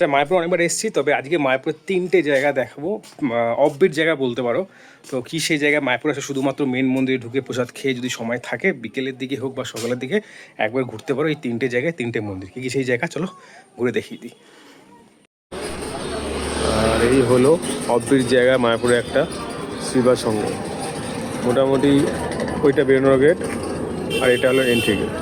মায়াপুর অনেকবার এসেছি, তবে আজকে মায়াপুরের 3টে জায়গা দেখাবো, অফবিট জায়গা বলতে পারো। তো কি সেই জায়গায় মায়াপুর আসে শুধুমাত্র মেন মন্দিরে ঢুকে প্রসাদ খেয়ে যদি সময় থাকে বিকেলের দিকে হোক বা সকালের দিকে একবার ঘুরতে পারো এই 3টে জায়গায়, 3টে মন্দির। কি কি সেই জায়গা চলো ঘুরে দেখিয়ে দিই। আর এই হলো অফবিট জায়গা মায়াপুরে একটা শিবা সঙ্গ, মোটামুটি ওইটা বেরোনোর গেট আর এটা হলো এন্ট্রি গেট।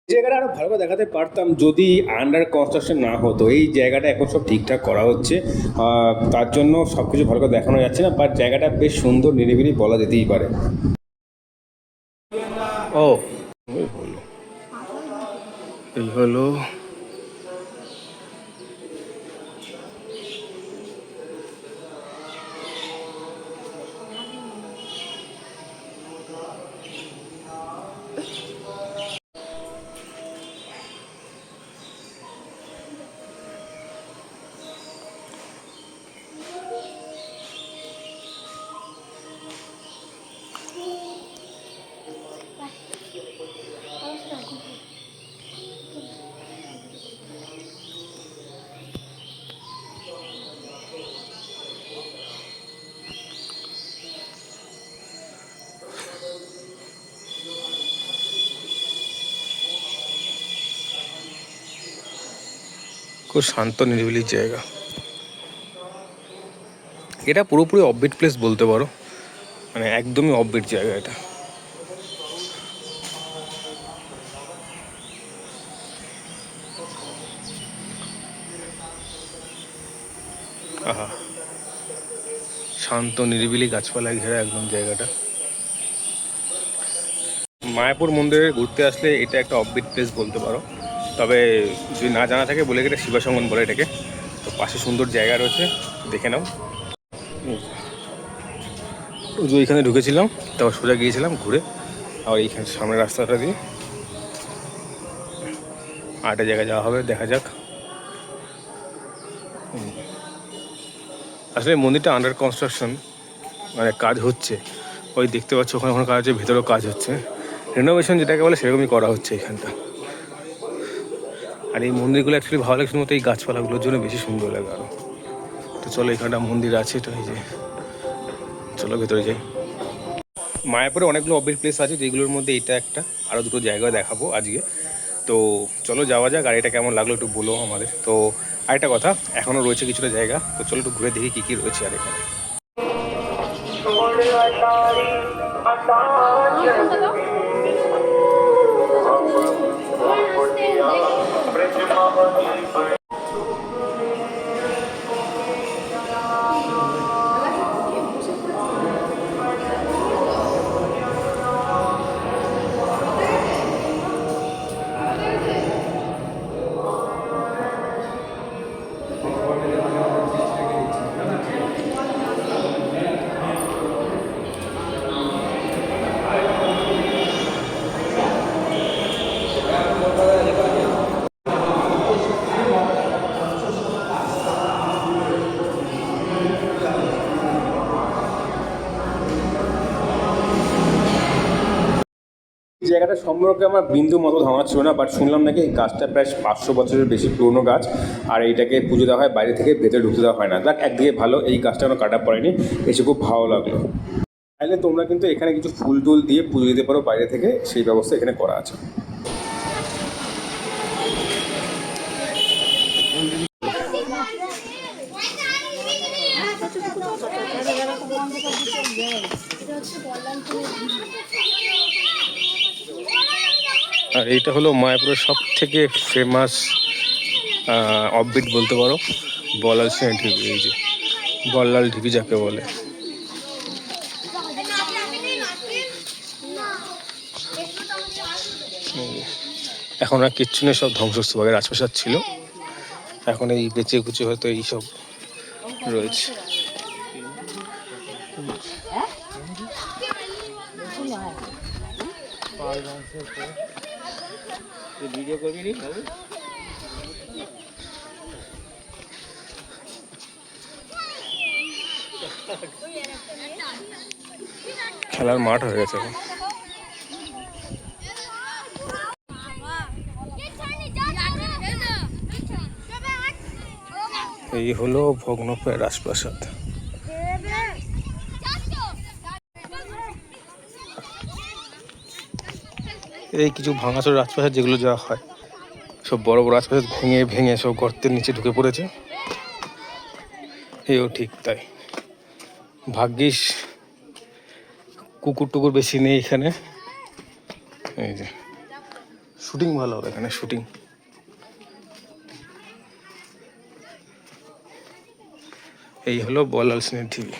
জায়গাটা আরো ভালো দেখাতে পারতাম যদি আন্ডার কনস্ট্রাকশন না হতো। এই জায়গাটা এখন সব ঠিকঠাক করা হচ্ছে, তার জন্য সব কিছু ভালো করে দেখানো যাচ্ছে না, বাট জায়গাটা বেশ সুন্দর, নিরিবিলি বলা যেতেই পারে। ও এই হলো খুব শান্ত নিরিবিলি জায়গা। এটা পুরোপুরি অফবিট প্লেস বলতে পারো, মানে একদমই অফবিট জায়গা এটা। আহা, শান্ত নিরিবিলি গাছপালায় ঘেরা একদম জায়গাটা। মায়াপুর মন্দিরে ঘুরতে আসলে এটা একটা অফবিট প্লেস বলতে পারো, তবে যদি না জানা থাকে বলে এটা শিবাসঙ্গন বলে এটাকে। তো পাশে সুন্দর জায়গা রয়েছে, দেখে নাও। এখানে ঢুকেছিলাম, তারপর সোজা গিয়েছিলাম ঘুরে আর এইখানে সামনের রাস্তাটা দিয়ে আরেকটা জায়গায় যাওয়া হবে, দেখা যাক। আসলে মন্দিরটা আন্ডার কনস্ট্রাকশন, মানে কাজ হচ্ছে, ওই দেখতে পাচ্ছ ওখানে ওখানে কাজ হচ্ছে, ভেতরেও কাজ হচ্ছে, রেনোভেশন যেটাকে বলে সেরকমই করা হচ্ছে এখানটা। আর এই মন্দিরগুলো অ্যাকচুয়ালি ভালো লাগে শুধুমাত্র এই গাছপালাগুলোর জন্য বেশি সুন্দর লাগে আরও। তো চলো এখানটা মন্দির আছে, তো এই যে চলো ভেতরে যাই। মায়াপুরে অনেকগুলো অফবিট প্লেস আছে, যেগুলোর মধ্যে এটা একটা, আরও দুটো জায়গা দেখাবো আজকে। তো চলো যাওয়া যাক, আর এটা কেমন লাগলো একটু বলো আমাদের। তো আরেকটা কথা, এখনও রয়েছে কিছুটা জায়গা, তো চলো একটু ঘুরে দেখি কী কী রয়েছে আর এখানে। জায়গাটা সম্পর্কে আমার বিন্দু মতো ধারণা ছিল না, বাট শুনলাম নাকি এই গাছটা প্রায় 500 বছরের বেশি পুরনো গাছ, আর এইটাকে পুজো দেওয়া হয় বাইরে থেকে, ভেতরে ঢুকতে দেওয়া হয় না। যাক, একদিকে ভালো, এই গাছটা কোনো কাটা পড়েনি, এসে খুব ভালো লাগলো। তাহলে তোমরা কিন্তু এখানে কিছু ফুল টুল দিয়ে পুজো দিতে পারো বাইরে থেকে, সেই ব্যবস্থা এখানে করা আছে। আর এইটা হলো মায়াপুরের সব থেকে ফেমাস অফবিট বলতে পারো, বলাল সিং ঢিবি। এই যে বল্লাল ঢিবি যাকে বলে। এখন আর কিচ্ছু নেই, সব ধ্বংসস্তূপের আশপাশার ছিল, এখন এই বেঁচে কুচে হয়তো এইসব রয়েছে। ভিডিও করবি নি খেলার মাঠ হয়ে গেছে এখন। এই হলো ভগ্নপ্রায় রাজপ্রাসাদ। এই কিছু ভাঙাচোরা রাজপ্রাসাদ যেগুলো যা হয়, সব বড় বড় রাজপ্রাসাদ ভেঙে ভেঙে সব গর্তের নিচে ঢুকে পড়েছে। এও ঠিক তাই। ভাগ্যিস কুকুর টুকুর বেশি নেই এখানে। এই যে শুটিং ভালো হবে এখানে, শুটিং। এই হলো বলাল সিনের ঢিবি।